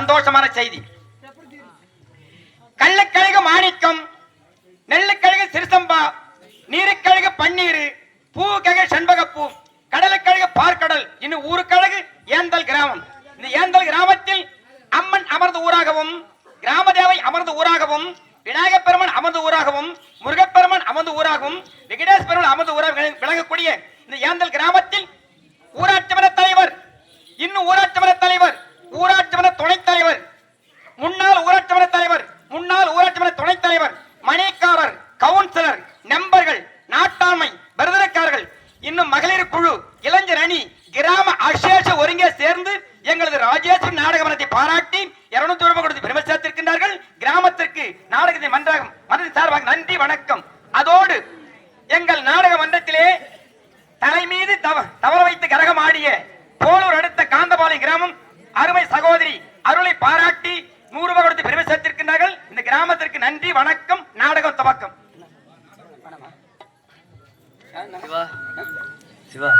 சந்தோஷமான செய்தி. கள்ளக்கழகு மாணிக்கம், நெல்லுக்கழகு சிறுசம்பா, நீருக்கழகு பன்னீர், பூக்கழகு செண்பகப்பூ, கடலுக்கழகு பார்க்கடல், இன்னும் ஊருக்கழகு ஏந்தல் கிராமம். இந்த ஏந்தல் கிராமத்தில் அம்மன் அமர்ந்த ஊராகவும், கிராமதேவை அமர்ந்த ஊராகவும், விநாயகப் பெருமான் அமர்ந்த ஊராகவும், முருகப்பெருமான் அமர்ந்த ஊராகவும், வெங்கடேஷ் பெருமான் அமர்ந்த ஊராக விளங்கக்கூடிய இந்த ஏந்தல் கிராமத்தில் ஊராட்சி மன்ற தலைவர், இன்னும் ஊராட்சி மன்ற தலைவர், ஊராட்சி மன்ற துணைத் தலைவர், முன்னாள் ஊராட்சி மன்ற தலைவர், முன்னாள் ஊராட்சி மன்ற துணைத் தலைவர், மணிக்காரர், கவுன்சிலர், நம்பர்கள், நாட்டாண்மை, விருதுக்காரர்கள், இன்னும் மகளிர் குழு, இளைஞர் அணி, கிராம அசேஷ ஒருங்கே சேர்ந்து எங்களது ராஜேஸ்வரி நாடக மன்றத்தை பாராட்டி 200 ரூபாய் கொடுத்து பெருமை சேர்த்திருக்கின்றார்கள். கிராமத்திற்கு நாடகத்தை மன்றத்தின் சார்பாக நன்றி வணக்கம். அதோடு எங்கள் நாடக மன்றத்திலே தலை மீது தவற வைத்து கரகம் ஆடிய போலூர் அடுத்த காந்தபாளையம் கிராமம் அருமை சகோதரி அருளை பாராட்டி 100 ரூபாய் கொடுத்து பெருமை சேர்த்திருக்கின்றார்கள். இந்த கிராமத்திற்கு நன்றி வணக்கம். நாடகம் துவக்கம். சிவா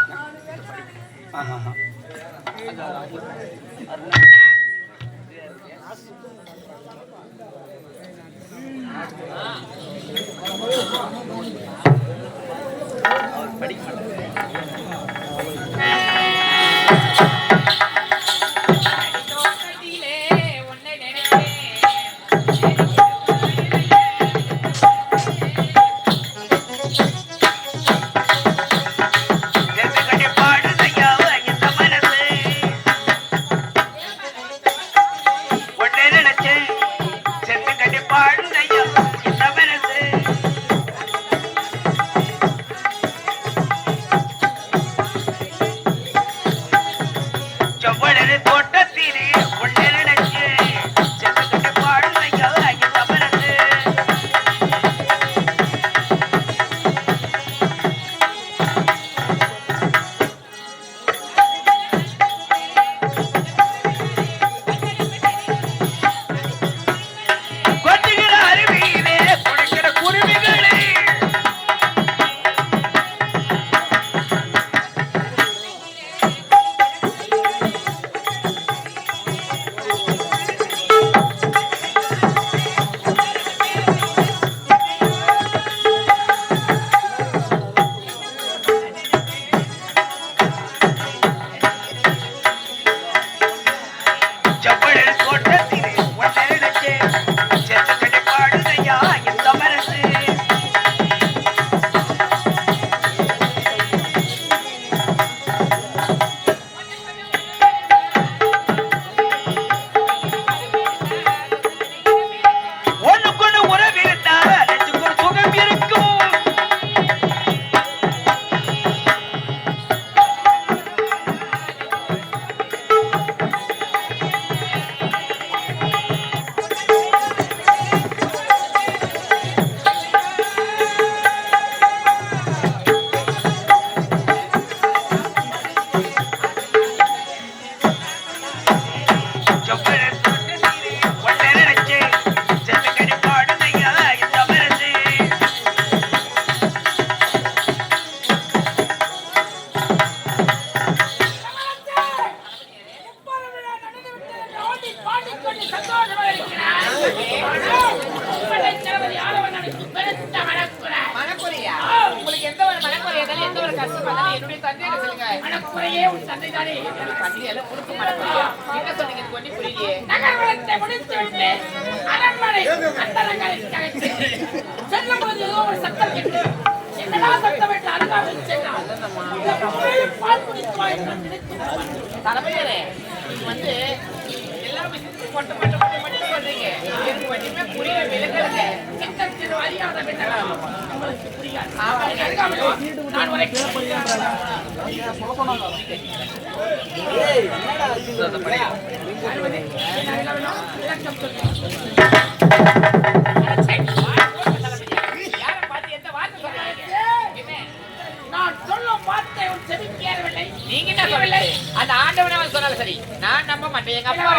அந்த ஆண்டவனே சொன்னாலும் சரி, நான் நம்ப மாட்டேன். எங்க அப்பா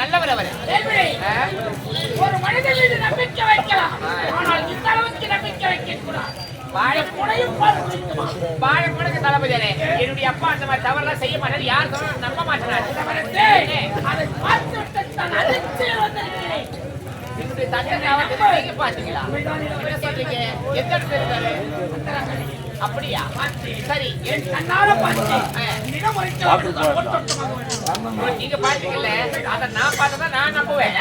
நல்லவர் அவர். ஒரு மனிதன் மீது நம்பிக்கை வைக்கலாம், ஆனால் இந்த அளவுக்கு நம்பிக்கை வைக்க கூடாது. வாழைப்பழக்கு தளபதியாரே, என்னுடைய அப்பா அந்த மாதிரி தவறுலாம் செய்ய மாட்டாரு. யார் சொன்னாலும் நம்ப மாட்டேனாரு. என்னுடைய தண்டனை அவருக்கு நீங்க பாத்தீங்களா? என்ன சொல்றீங்க? எந்த இடத்துல இருக்காரு? அப்படியா? சரி, என் கண்ணால பார்த்தேன். நீங்க பாத்தீங்கல்ல, அத நான் பார்த்தா நான் நம்புவேன்.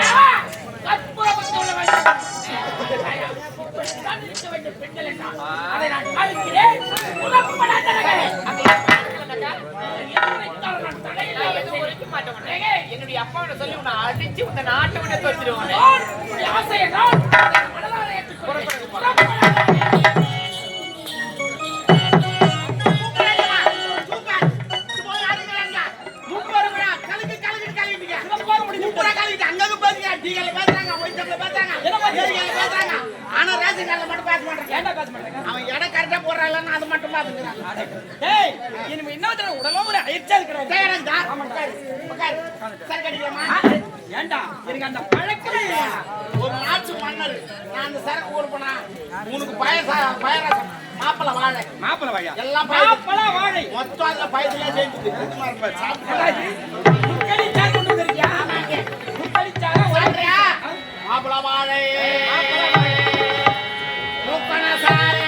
என்னுடைய அப்பாவோட சொல்லி உன்னை அடிச்சு உன்னை நாட்டை விட்டு தோற்றிடுவாங்க. அவன் இடம் கரெக்டா போடுறான், அது மட்டும் பாத்துக்கிறான். உடலும் ஒரு அயற்சியா இருக்கிறான். ஏண்டா எனக்கு அந்த பழக்கமே இல்லையா? ஒரு நாட்டு மன்னர் நான் அந்த சரக்கு கொடுப்பனா உனக்கு பயராசம் மாப்பிள வாழை எல்லாம் மாப்பழ வாழை மொத்தம் அதுல பயத்திலே சேர்ந்துட்டு மாப்பிள வாழை முக்கண சாரே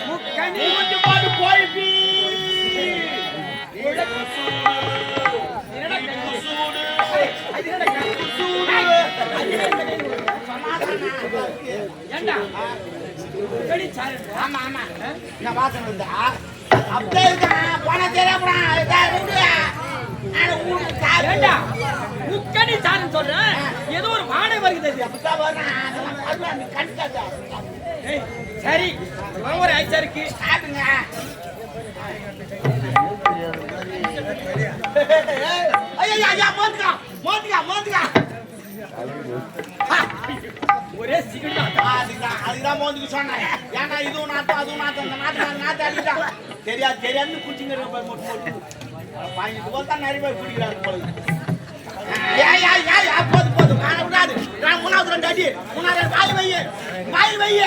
முக்கணி மூஞ்சி போட்டு போய்பி ஆமா ஆமா என்ன வாசனை இருந்தா அப்படியே இருக்கான் போனா தெரியப்படா முக்கணி சாருன்னு சொல்றேன். ஏதோ ஒரு வாடகை வருகிறது. அப்படிதான் வர்றான் கண்டிப்பா சரி, ஒரு ஆயிச்சா இருக்கு. சாப்பிடுங்க ஐயா மோந்துக்கா ஒரே சிகிச்சை அதுதான் மோந்துக்கு சொன்னேன். ஏன்னா இதுவும் நாத்தம் அதுவும் நாத்தம் இந்த நாத்து அடிக்கிட்டான் தெரியாது குடிச்சுங்க தான் நிறைய பேர் குடிக்கிறாங்க போது காண விடாது. மூணாவது ரெண்டு அடி மூணாவது வாயில் வாயில்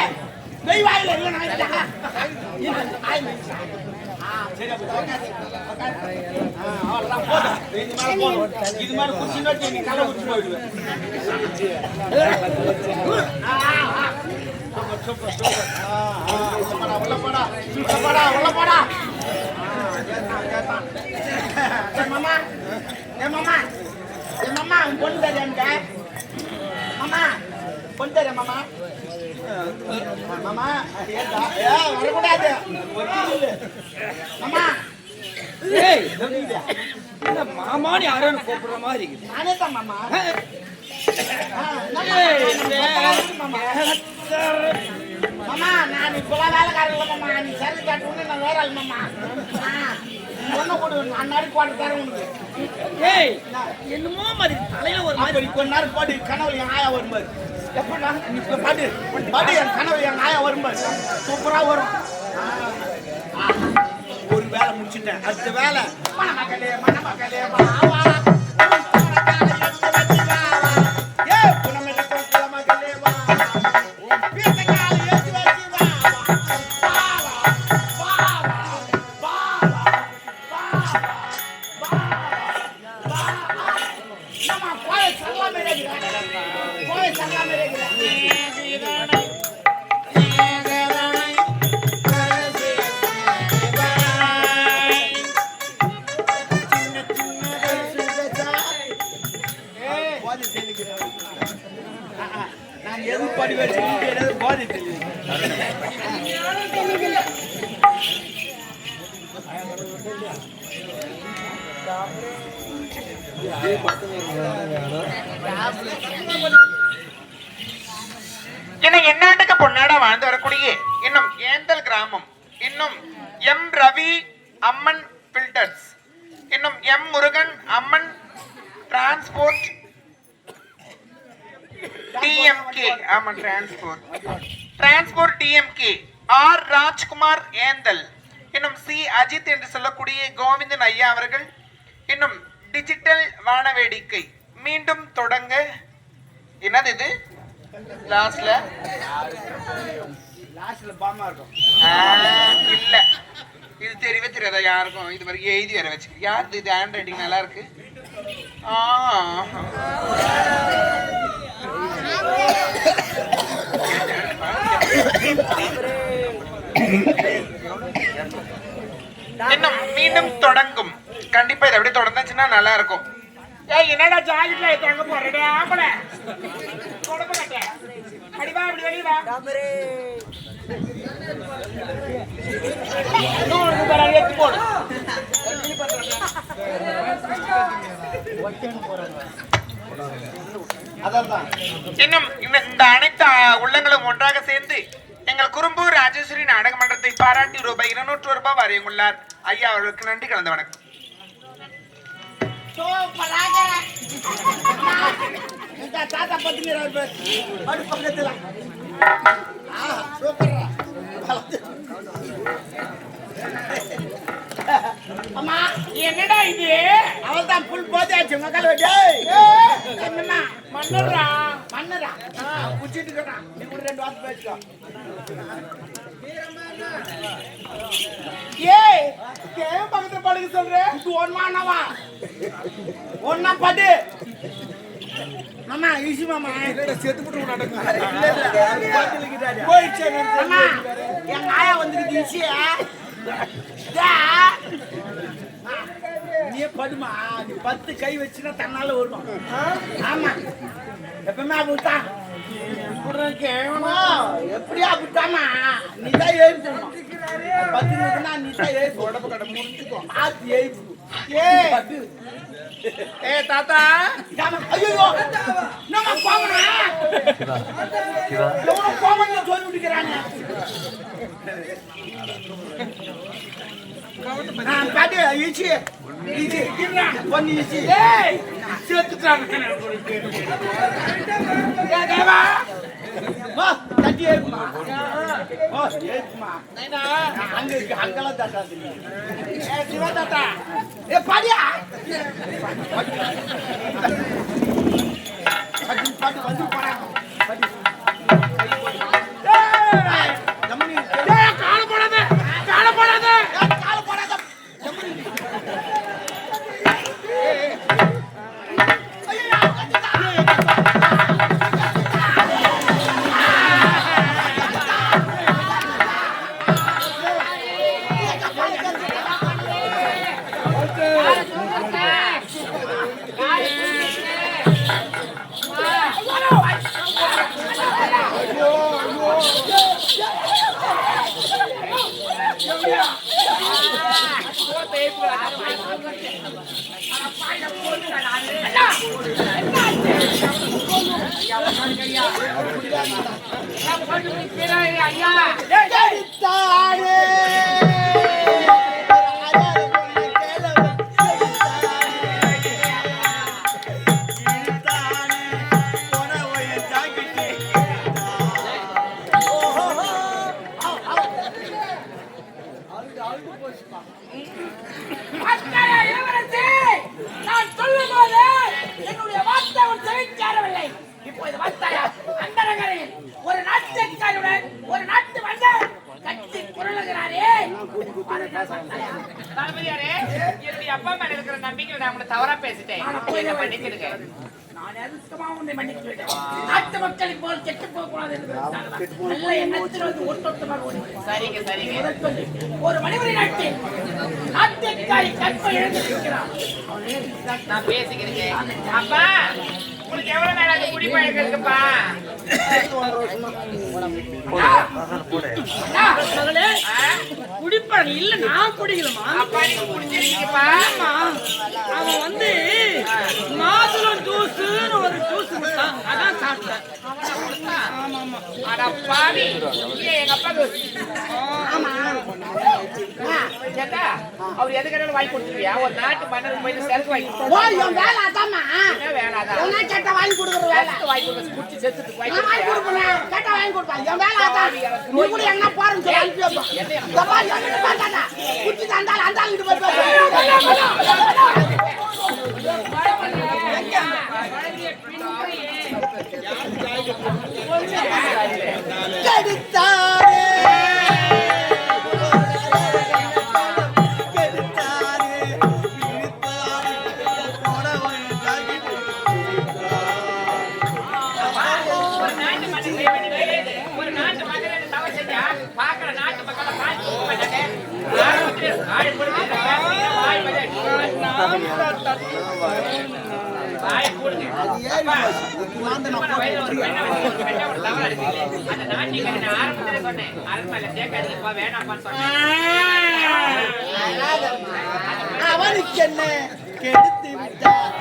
இது மாதிரி குச்சி நோட்டி நீ கலை குச்சி போயிடுவேன். உள்ள போடா மாமா பொண்ணு தெரியாம மாமா பொண்ணு தெரியா மாமா மாமா வரக்கூடாது மாமா மாமான்னு யாரும் கூப்பிடுற மாதிரி இருக்குது. நானே தான் மாமா மாமா நான் இப்பெல்லாம் வேலைக்காரன் இல்லை மாமா. நீ சரி காட்டு நான் வேற ஆள் மாமா. பொண்ணை கொடு அந்நாடு போட்டு தரேன் உனக்கு. ஏய் என்னமோ மாதிரி தலையில ஒரு மாதிரி கொஞ்ச நேரம் போட்டு கனவுல என் ஆயா வரும்பாரு. எப்படா பாடு என் கனவுல என் ஆயா வரும்பாரு. சூப்பரா வரும். ஒரு வேலை முடிச்சுட்டேன். அடுத்த வேலை மணமகளே மாவா நான் எது படி வச்சு போதை தெரியும். எந்நாட்டுக்கு பொன்னாட வாழ்ந்து வரக்கூடிய இன்னும் ஏந்தல் கிராமம், இன்னும் எம் ரவி அம்மன் பில்டர்ஸ், இன்னும் எம் முருகன் அம்மன் டிரான்ஸ்போர்ட் டிஎம்கே, ஆமாம் டிரான்ஸ்போர்ட் டிஎம்கே, ஆர் ராஜ்குமார் ஏந்தல், இன்னும் சி அஜித் என்று சொல்லக்கூடிய கோவிந்தன் ஐயா அவர்கள், இன்னும் டிஜிட்டல் வானவேடிக்கை மீண்டும் தொடங்க. என்னது இது லாஸ்ட்ல லாஸ்ட்ல பாமா இருக்கும். இல்ல இது தெரியவே தெரியாதா யாருக்கும்? இது வரைக்கும் எழுதி வேற வச்சு யார் இது? ஹேண்ட் ரைட்டிங் நல்லா இருக்கு. இன்னும் மீண்டும் தொடங்கும். கண்டிப்பா இதை அப்படியே தொடர்ந்துச்சுன்னா நல்லா இருக்கும். ஏய் என்னடா ஜாக்கெட்ல தங்க போறடா ஆம்பள கொடப்ப கட்ட அடிவா அப்படி வெளிய வா நோடு பரா ஏத்தி போடு அதான் இன்னும் இந்த அனைத்து உள்ளங்களும் ஒன்றாக சேர்ந்து எங்கள் குறும்பூர் ராஜேஸ்வரி நாடக மன்றத்தை பாராட்டி ரூபாய் 200 வரையுள்ளார். ஐயா அவர்களுக்கு நன்றி கலந்த வணக்கம். சூப்பராக இந்த தாத்தா பத்தினியர் படு பக்கத்துல சூப்பரா அம்மா என்னடா இது? அவள்தான் புல் போதாச்சு மக்கள் டேய் என்னம்மா மன்னரா மன்னரா குச்சிட்டு இருக்கடா நீ கூட 2 வார்த்தை பேசிக்கோ. ஏய் கேம் பக்கத்துல படுக்க சொல்றே இது ஒண்ணானவா ஒண்ணா படு மாமா ஈசி மாமா செத்து போட்டு நடக்கு போயிச்சே மாமா என் ஆயா வந்துருக்கு ஈசியா நீ படுமா நீ 10 கை வச்சுனா தன்னால வரும். ஆமா எப்பவுமே அப்படித்தான் எப்படியா அப்படித்தாமா நீதான் எழுப்பணும் 10 நிமிஷம்னா நீதான் எழுப்பு உடம்பு கடை முடிச்சுக்கோ ஆத்தி எழுப்பு ஏ தாத்தா ஐயோ நம்ம போகணும் எவ்வளவு போகணும்னு சொல்லி விட்டுக்கிறாங்க. பாட்டு ஈச்சி ஈச்சி பொண்ணு ஈச்சி சேர்த்துட்டாங்க தட்டி ஏற்குமா ஏற்குமா அங்க இருக்கு அங்கெல்லாம் தாத்தா சிவா தாத்தா ஏ பாடியா பாட்டு வந்து போறாங்க நான் சொல்லும் போது என்னுடைய வார்த்தை ஒரு செவிச்சாரவில்லை. இப்போது வார்த்தையா அந்தரங்களில் ஒரு நாட்டுக்காருடன் ஒரு நாட்டு மன்னர் கட்டி குரலுகிறாரே. தளபதியாரே, என்னுடைய அப்பா மேல இருக்கிற நம்பிக்கை நான் உங்களை தவறா பேசிட்டேன். மன்னிச்சிடுங்க. நான் அதிர்ஷ்டமா உன்னை மன்னித்து விட்டேன். நாட்டு மக்களின் போல் கெட்டு போக கூடாது என்று நல்ல எண்ணத்தில் வந்து ஒட்டொட்டமாக ஓடுகிறேன். சரிங்க சரிங்க. ஒரு மனிதரை நாட்டுக்காரி கற்பை இழந்திருக்கிறான். நான் பேசிக்கிறேன். அப்பா உங்களுக்கு எவ்வளவு நாள் அது குடிப்பழக்கம் இருக்குப்பா? குடிப்பாங்க இல்ல நான் குடிக்கலமா. அப்பா நீங்க குடிச்சிருக்கீங்கப்பா. அவன் வந்து மாதுளம் ஜூஸ்னு ஒரு ஜூஸ் கொடுத்தான், அதான் சாப்பிட்டேன். ஆமா ஆமா. அட பாவி, எங்க அப்பா கேட்டா அவர் எதுக்கு வாங்கி கொடுத்துருவியா? ஒரு நாட்டு மன்னர் போய் செருக்கு வாங்கி வேலை அதாம்மா. என்ன வேணாதான் என்ன கேட்டா வாங்கி கொடுக்குற வேலை வாங்கி கொடுக்க குடிச்சு செத்துட்டு நான் வாங்கி கொடுப்பேன். கேட்டா வாங்கி கொடுப்பேன். என் வேலை அதான். நீ கூட எங்க போறேன்னு சொல்லி அனுப்பி வைப்பா. குச்சி தந்தாலும் அந்த ஆளுகிட்ட போய் பேச வாயை மூடுங்க. அப்பா, திருமண வயதுல ஒரு பெண்ணை வச்சு ஒரு பெண்ணை ஒரு தவறு அடிக்கிறீங்களே. அந்த நாட்டியக்காரி நான் ஆரம்பத்திலே சொன்னேன். அரண்மனையில சேர்க்காதீங்கப்பா, வேணாம்ப்பான்னு சொன்னேன். அவனுக்கு என்ன கெடுத்து விட்டார்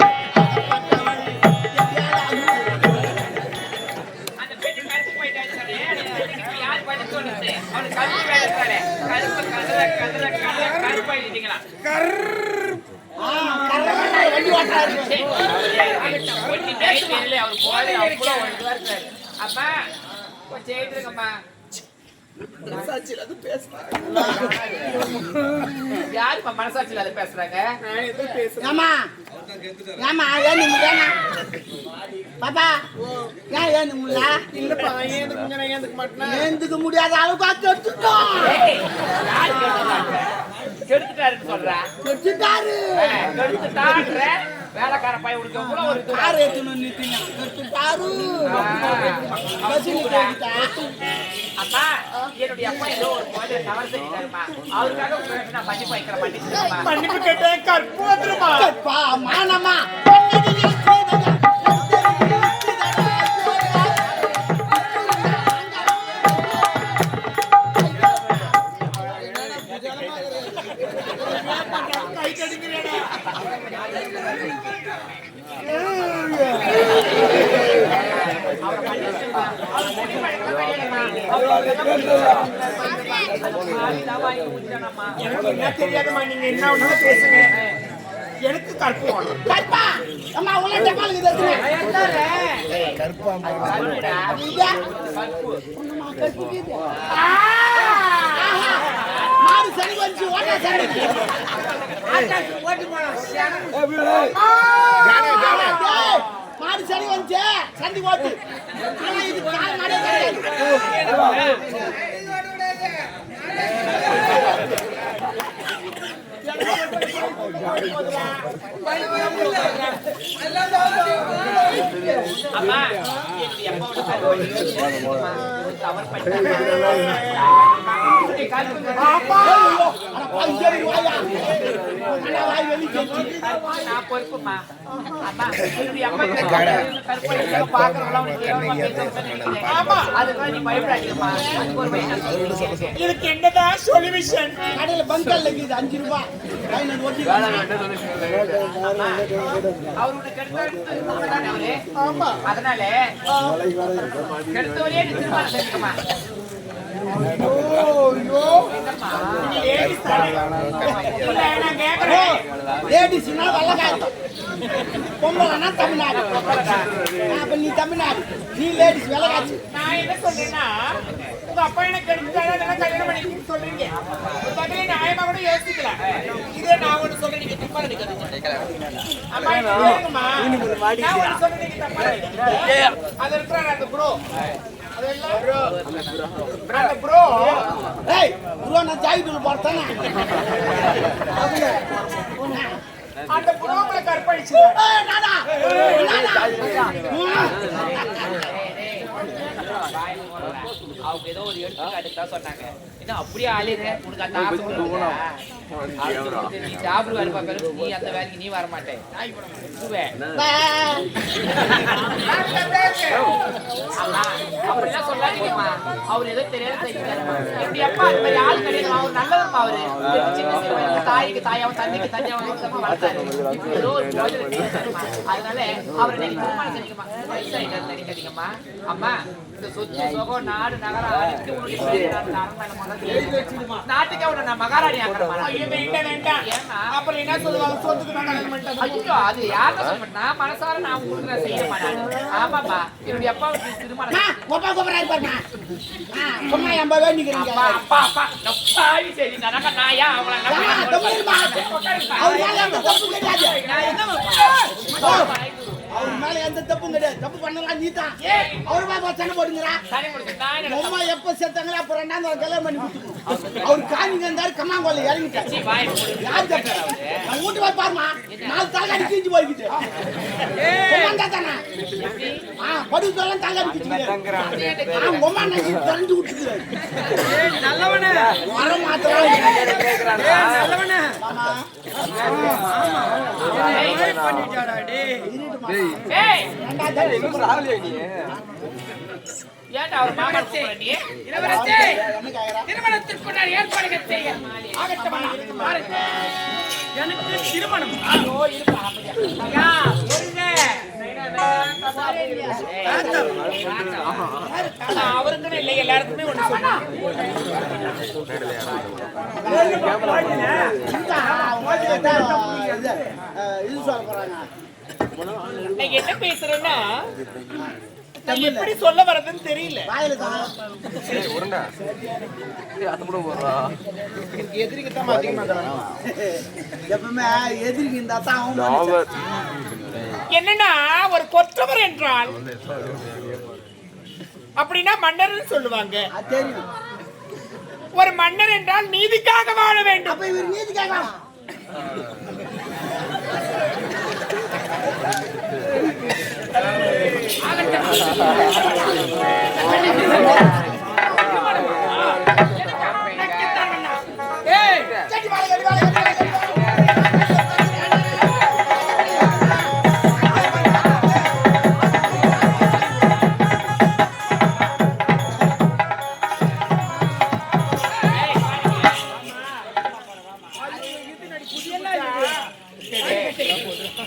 அந்த பெண்ணு கருப்பு போயிட்டான்னு சொன்னேன். அதுக்கு யார் பதில் சொன்னது? அவனுக்கு கருப்பு வேலை இருக்காளே. கருப்பு கருப்பாயிட்டீங்களா? அப்பா கொஞ்சம் எழுதுங்கம்மா. யாருப்பா மனசாட்சியில் அதை பேசுறாங்க? ஏமா ஏமா ஏன் நீங்க ஏனா பாப்பா ஏன் ஏனுங்கள இல்லப்பா ஏந்துக்க மாட்டேன். ஏந்துக்க முடியாத அளவுக்கு கெடுத்துட்டோம். கெடுத்துட்டாருன்னு சொல்றா. கெடுத்துட்டாரு கெடுத்துட்டான்ற வேலைக்கார பையன் உனக்கு எவ்வளவு ஒரு கார் ஏத்தணும் நிறுத்தினா கெடுத்துட்டாரு. அப்பா என்னுடைய அப்பா ஏதோ ஒரு குழந்தை தவறு செஞ்சுட்டாருமா. அவருக்காக உங்களுக்கு நான் மன்னிப்பு வைக்கிறேன். மன்னிப்பு கேட்டேன் கற்பு வந்துருமா? கற்பா மானமா எனக்கு என்ன தெரியாதுமா, நீங்க என்ன ஒண்ணு பேசுங்க. எனக்கு கற்பு வேணும். கற்பா அம்மா உள்ள டப்பாலுக்கு தெரியுமா மாறு சரி வந்து ஓட்ட சரி ஓட்டி போலாம் மாடு சரி வந்து சந்தி ஓட்டு ஆனா இது கால் மாடே கிடையாது. அம்மா என்னுடைய அப்பாவோட தவறு பண்ணிட்டாங்க. நான் பொறுப்புமா. அம்மா என்னுடைய அம்மா பாக்குறவங்க அதுக்காக நீ பயப்படாதீங்கம்மா. அதுக்கு ஒரு பையன் இதுக்கு என்னதான் சொல்யூஷன்? கடையில பங்கல்ல இருக்குது 5 ரூபாய் அவருடைய கெடுத்தானே அவரு. அதனால கெடுத்தவரே திருமணம் செஞ்சுக்கமா. லேடிஸ்னா வெள்ளக்காரி பொம்பளைனா தமிழ்நாடு. அப்ப நீ தமிழ்நாடு நீ லேடிஸ் வெள்ளக்காச்சு. நான் என்ன சொல்றேன்னா உங்க அப்பா எனக்கு கெடுத்தாலும் கல்யாணம் பண்ணிக்கிட்டு சொல்றீங்க. ஒரு பக்கத்துல நியாயமா கூட யோசிக்கலாம். இதே நான் ஒண்ணு சொல்றேன், நீங்க தப்பா நினைக்காதீங்க. அம்மா கேளுங்கம்மா, நான் ஒண்ணு சொல்றேன், நீங்க தப்பா நினைக்காதீங்க. அது இருக்கிறாரு அந்த ப்ரோ, அதெல்லாம் ப்ரோ அந்த ப்ரோ. ஏய் ப்ரோ நான் ஜாயிட்டுல போறேன். அந்த ப்ரோக்களை கற்பழிச்சு நானா அவங்க ஏதோ ஒரு எடுத்துக்காட்டு தான் சொன்னாங்க. என்ன அப்படியே ஆளுங்க உனக்கு அந்த ஆசை நீ சாப்பிடுவாரு பாப்பாரு, நீ அந்த வேலைக்கு நீ வர மாட்டேன். அப்படிலாம் சொல்லாதீங்கம்மா. அவர் ஏதோ தெரியாத செய்கிறாருமா. எப்படி அப்பா அது மாதிரி ஆள் கிடையாது. அவர் நல்லவர்மா. அவரு சின்ன சின்ன தாய்க்கு தாயாவும் தந்தைக்கு தந்தையாவும் வளர்த்தாரு. ஏதோ ஒரு அதனால அவரை நீங்க திருமணம் செஞ்சுக்கமா. வயசாயிட்டு நினைக்காதீங்கம்மா. அம்மா இந்த சொத்து சோகம் நாடு நகரம் அனைத்து உன்னுடைய நாட்டுக்கு அவனை நான் மகாராணி ஆக்கிறேன். அப்புறம் என்ன சொல்லுவாங்க? சொத்துக்கு நான் கல்யாணம் பண்ணிட்டேன். ஐயோ அது யாரும் சொல்ல மாட்டேன். நான் மனசார நான் உங்களுக்கு செய்ய மாட்டேன். ஆமாப்பா என்னுடைய அப்பாவுக்கு திருமணம். கோப்பா கோப்பரா இருப்பாருமா. சும்மா 80 வேண்டிக்கிறீங்க. அப்பா அப்பா அப்பா நப்பாவி சரி நடக்க நாயா அவளை அவர் மேல எந்த தப்பு கிடையாது. அவர் மேல எந்த தப்பும் கிடையாது. தப்பு பண்ணலாம் நீ தான். அவர் பாப்பா சண்டை போடுங்கிறா. அம்மா எப்ப செத்தாங்களோ அப்ப 2ஆம் கல்யாணம் பண்ணி கொடுத்துருக்கோம். அவர் காணிங்க இருந்தாரு கம்மாங்கோல இறங்கிட்டாரு. யார் தப்பு? நான் வீட்டு போய் பாருமா 4 தலைகாணி கீஞ்சி போய்கிட்டு தானே படுத்தெல்லாம் தலைகாணி கீஞ்சி உமா நினைச்சு திறந்து விட்டுருக்காரு. நல்லவனே வரமா மாத்திரம் நல்லவனே மாமா பண்ணிட்டாடா டேய் ஏய் ரெண்டாவது ஏன்டா அவர் மாமா கூப்பிடுற நீ இளவரசே என்ன கேக்குறா திருமணத்திற்கு நான் ஏற்பாடுகள் செய்ய ஆகட்டமா பாருங்க எனக்கு திருமணம் ஐயோ இருப்பா ஐயா ஒருங்க அவருக்குன்னு இல்லை எல்லாருக்குமே ஒண்ணு இது சொல்ல போறாங்க நான் என்ன பேசுறேன்னா நான் எப்படி சொல்ல வரதுன்னு தெரியல வாயில தான் எதிரிக்கு தான் அதிகமா எப்பவுமே எதிரிக்கு இந்த தான் அவன் என்னன்னா ஒரு கொற்றவர் என்றால் அப்படின்னா மன்னர்னு சொல்லுவாங்க அது தெரியும் ஒரு மன்னர் என்றால் நீதிக்காக வாழ வேண்டும் அப்ப இவர் நீதி கேட்கலாம் ஏய்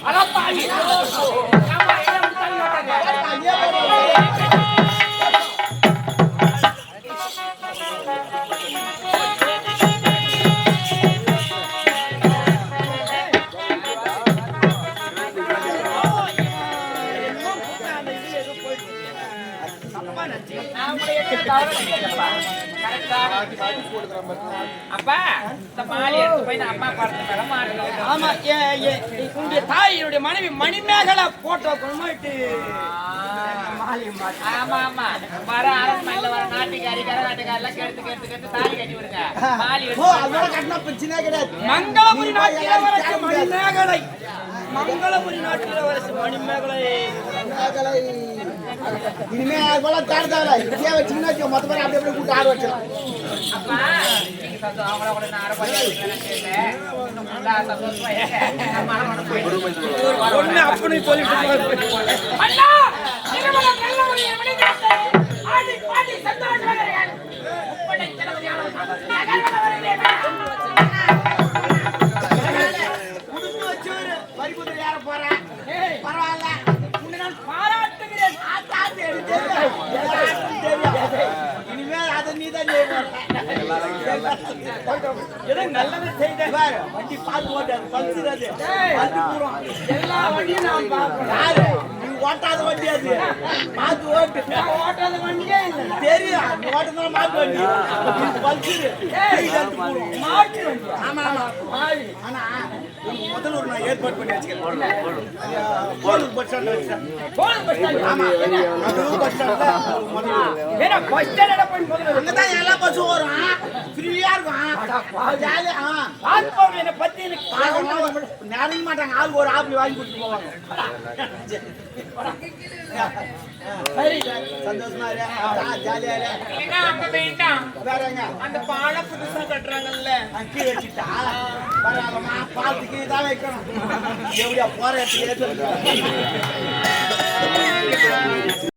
அலப்பாடி ஆமா எல்லாம் தள்ளி விட்டாங்க அப்பா இந்த மாலை எடுத்து போய் நான் அம்மா பார்த்து மேல மாட்டேன் ஆமா உங்களுடைய தாய் என்னுடைய மனைவி மணிமேகலா போட்டோ கொண்டு ஆமா ஆமா வர அரண்மனையில வர நாட்டுக்காரி கரகாட்டுக்காரி எல்லாம் கெடுத்து தாலி கட்டி விடுங்க மாலை ஓ அதோட கட்டினா பிரச்சனையே கிடையாது மங்களபுரி நாட்டு இளவரசி மணிமேகலை மங்களபுரி நாட்டு இளவரசி மணிமேகலை மகளை இனிமே அது போல தேர்தல இதே வச்சுன்னா மொத்த பேர் அப்படியே அப்படியே கூட்டு ஆடு வச்சிடலாம் அப்பா நீங்க சந்தோஷம் அவங்கள கூட நான் ஒண்ணு அப்படி சொல்லிட்டு அண்ணா திருமணம் நல்ல ஒரு மனிதத்தை ஆடி பாடி சந்தோஷப்படுகிறேன் உப்படை தளபதியான குடும்பம் வச்சவர் வரி குதிரை ஏற போறேன் பரவாயில்ல உன்னை நான் பாராட்டுகிறேன் இனிமே அதை நீ தான் ஏதோ நல்லது செய்த வண்டி பார்த்து ஓட்டாது பல்சுறது வண்டி பூரம் எல்லா வண்டியும் நான் பார்ப்பேன் யாரு நீ ஓட்டாத வண்டி அது பார்த்து ஓட்டு ஓட்டாத வண்டியே இல்லை தெரியும் நீ ஓட்டுறதுனால மாட்டு வண்டி பல்சுரு மாட்டு வண்டி ஆமா ஆமா ஆனா முதல்ல ஒரு நான் ஏற்பாடு பண்ணி வச்சுக்கிறேன் கோலூர் பஸ் ஸ்டாண்ட் வச்சேன் போன் பஸ் ஸ்டாண்ட் ஆமா நடு பஸ் ஸ்டாண்ட்ல முதல்ல ஏன்னா பஸ் ஸ்டாண்ட் போய் முதல்ல அங்கதான் எல்லா பஸ்ஸும் வரும் ஃப்ரீயா இருக்கும் ஜாலியா பார்ப்போம் என்னை பத்தி எனக்கு நேரம் மாட்டாங்க ஆளுக்கு ஒரு ஆப்பிள் வாங்கி கொடுத்து போவாங்க சரி சந்தோஷமா இரு ஜாலியா இரு இல்லைன்னா அங்க வேண்டாம் வேறங்க அந்த பாலம் புதுசா கட்டுறாங்கல்ல அக்கி வச்சுட்டா பரவாயில்லமா பாலத்துக்கு தான் வைக்கணும் எப்படியா போற இடத்துக்கு